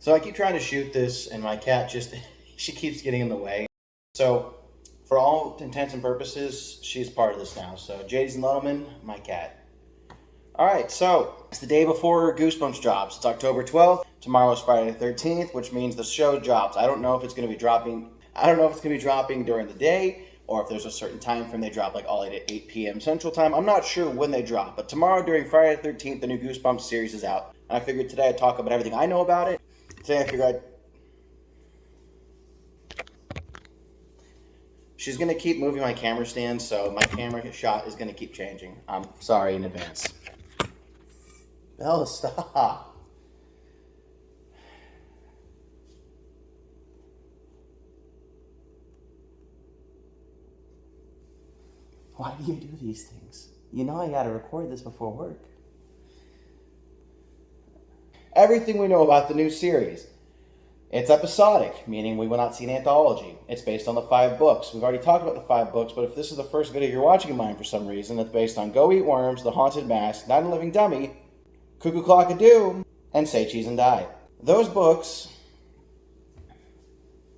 So I keep trying to shoot this, and my cat just, she keeps getting in the way. So, for all intents and purposes, she's part of this now. So, Jadies and Luttleman, my cat. Alright, so, it's the day before Goosebumps drops. It's October 12th. Tomorrow is Friday the 13th, which means the show drops. I don't know if it's going to be dropping, during the day, or if there's a certain time frame they drop, like all 8 p.m. Central Time. I'm not sure when they drop, but tomorrow during Friday the 13th, the new Goosebumps series is out. And I figured today I'd talk about everything I know about it. Today I figured She's going to keep moving my camera stand, so my camera shot is going to keep changing. I'm sorry in advance. Bella, stop. Why do you do these things? You know I gotta record this before work. Everything we know about the new series. It's episodic, meaning we will not see an anthology. It's based on the 5 books. We've already talked about the 5 books, but if this is the first video you're watching of mine for some reason, it's based on Go Eat Worms, The Haunted Mask, Night of the Living Dummy, Cuckoo Clock a Doom, and Say Cheese and Die. Those books...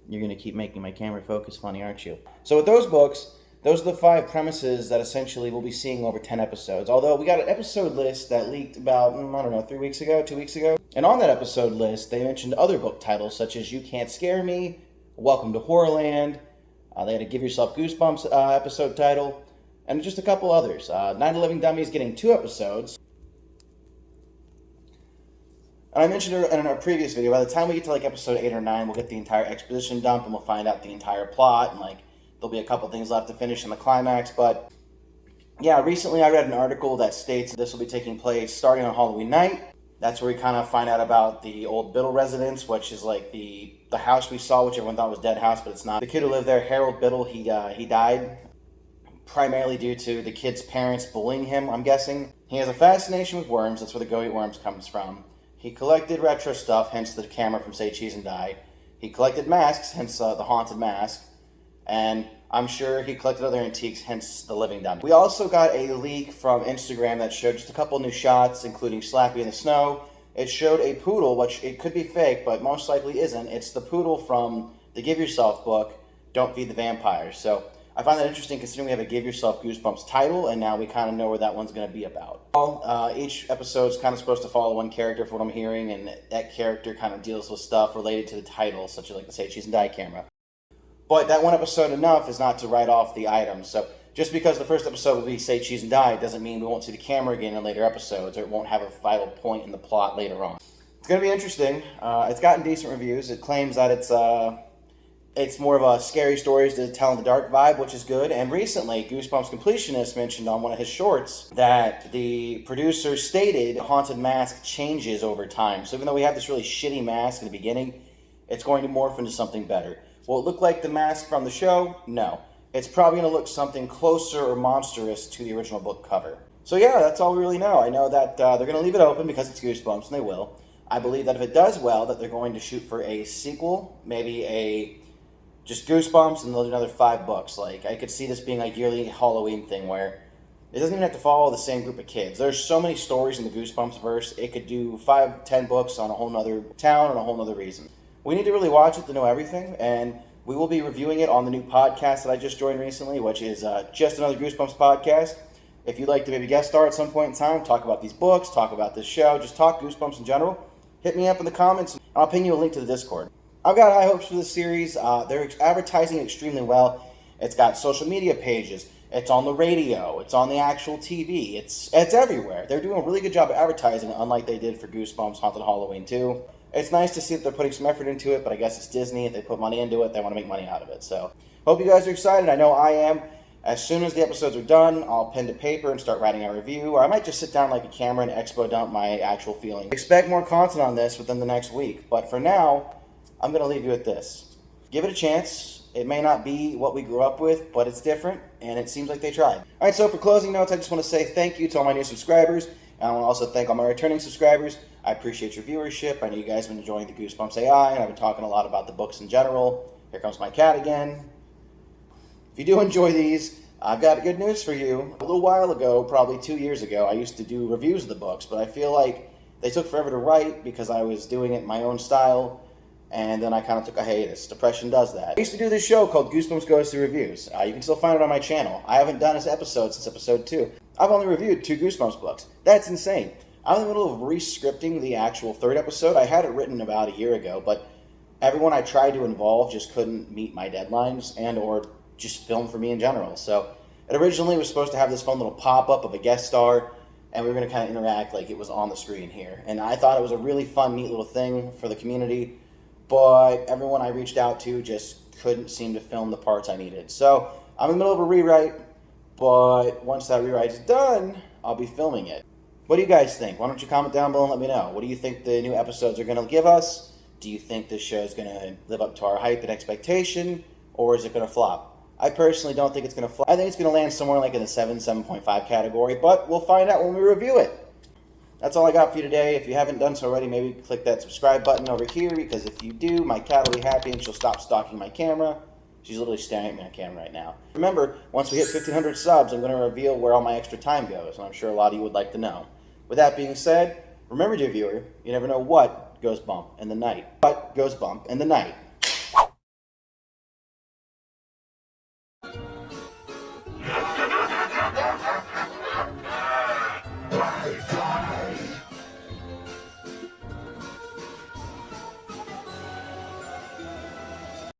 You're going to keep making my camera focus funny, aren't you? So with those books, those are the 5 premises that essentially we'll be seeing over 10 episodes. Although we got an episode list that leaked about, 2 weeks ago. And on that episode list, they mentioned other book titles such as You Can't Scare Me, Welcome to Horrorland, they had a Give Yourself Goosebumps episode title, and just a couple others. Night of the Living Dummy is getting 2 episodes. And I mentioned in our previous video, by the time we get to like episode 8 or 9, we'll get the entire exposition dump and we'll find out the entire plot, and like there'll be a couple things left to finish in the climax. But yeah, recently I read an article that states this will be taking place starting on Halloween night. That's where we kind of find out about the old Biddle residence, which is like the house we saw, which everyone thought was Dead House, but it's not. The kid who lived there, Harold Biddle, he died primarily due to the kid's parents bullying him, I'm guessing. He has a fascination with worms. That's where the Go Eat Worms comes from. He collected retro stuff, hence the camera from Say Cheese and Die. He collected masks, hence the Haunted Mask. And I'm sure he collected other antiques, hence the Living Dummy. We also got a leak from Instagram that showed just a couple new shots, including Slappy in the snow. It showed a poodle, which it could be fake, but most likely isn't. It's the poodle from the Give Yourself book, Don't Feed the Vampires. So I find that interesting considering we have a Give Yourself Goosebumps title, and now we kind of know where that one's going to be about. Each episode is kind of supposed to follow one character for what I'm hearing, and that character kind of deals with stuff related to the title, such as like the Say Cheese and Die camera. But that one episode enough is not to write off the items. So just because the first episode will be Say Cheese and Die doesn't mean we won't see the camera again in later episodes, or it won't have a vital point in the plot later on. It's going to be interesting. It's gotten decent reviews. It claims that it's more of a scary stories to tell in the dark vibe, which is good. And recently, Goosebumps Completionist mentioned on one of his shorts that the producer stated Haunted Mask changes over time. So even though we have this really shitty mask in the beginning, it's going to morph into something better. Will it look like the mask from the show? No. It's probably going to look something closer or monstrous to the original book cover. So yeah, that's all we really know. I know that they're going to leave it open because it's Goosebumps, and they will. I believe that if it does well, that they're going to shoot for a sequel, maybe just Goosebumps, and they'll do another 5 books. Like, I could see this being a yearly Halloween thing where it doesn't even have to follow the same group of kids. There's so many stories in the Goosebumps verse, it could do 5, 10 books on a whole nother town and a whole nother reason. We need to really watch it to know everything, and we will be reviewing it on the new podcast that I just joined recently, which is Just Another Goosebumps Podcast. If you'd like to maybe guest star at some point in time, talk about these books, talk about this show, just talk Goosebumps in general, hit me up in the comments, and I'll ping you a link to the Discord. I've got high hopes for this series. They're advertising extremely well. It's got social media pages. It's on the radio. It's on the actual TV. It's everywhere. They're doing a really good job of advertising, unlike they did for Goosebumps Haunted Halloween 2. It's nice to see that they're putting some effort into it, but I guess it's Disney. If they put money into it, they want to make money out of it. So, hope you guys are excited. I know I am. As soon as the episodes are done, I'll pen to paper and start writing a review, or I might just sit down like a camera and expo dump my actual feelings. Expect more content on this within the next week, but for now, I'm going to leave you with this. Give it a chance. It may not be what we grew up with, but it's different, and it seems like they tried. All right, so for closing notes, I just want to say thank you to all my new subscribers, and I want to also thank all my returning subscribers. I appreciate your viewership. I know you guys have been enjoying the Goosebumps AI, and I've been talking a lot about the books in general. Here comes my cat again. If you do enjoy these, I've got good news for you. A little while ago, probably 2 years ago, I used to do reviews of the books, but I feel like They took forever to write because I was doing it in my own style, and then I kind of took a hiatus. Depression does that. I used to do this show called Goosebumps Goes Through Reviews. You can still find it on my channel. I haven't done this episode since episode 2. I've only reviewed 2 Goosebumps books. That's insane. I'm in the middle of re-scripting the actual 3rd episode. I had it written about a year ago, but everyone I tried to involve just couldn't meet my deadlines and or just film for me in general. So it originally was supposed to have this fun little pop-up of a guest star, and we were going to kind of interact like it was on the screen here. And I thought it was a really fun, neat little thing for the community, but everyone I reached out to just couldn't seem to film the parts I needed. So I'm in the middle of a rewrite, but once that rewrite's done, I'll be filming it. What do you guys think? Why don't you comment down below and let me know. What do you think the new episodes are going to give us? Do you think this show is going to live up to our hype and expectation, or is it going to flop? I personally don't think it's going to flop. I think it's going to land somewhere like in the 7.5 category, but we'll find out when we review it. That's all I got for you today. If you haven't done so already, maybe click that subscribe button over here, because if you do, my cat will be happy and she'll stop stalking my camera. She's literally staring at me on camera right now. Remember, once we hit 1,500 subs, I'm going to reveal where all my extra time goes, and I'm sure a lot of you would like to know. With that being said, remember, dear viewer, you never know what goes bump in the night. What goes bump in the night?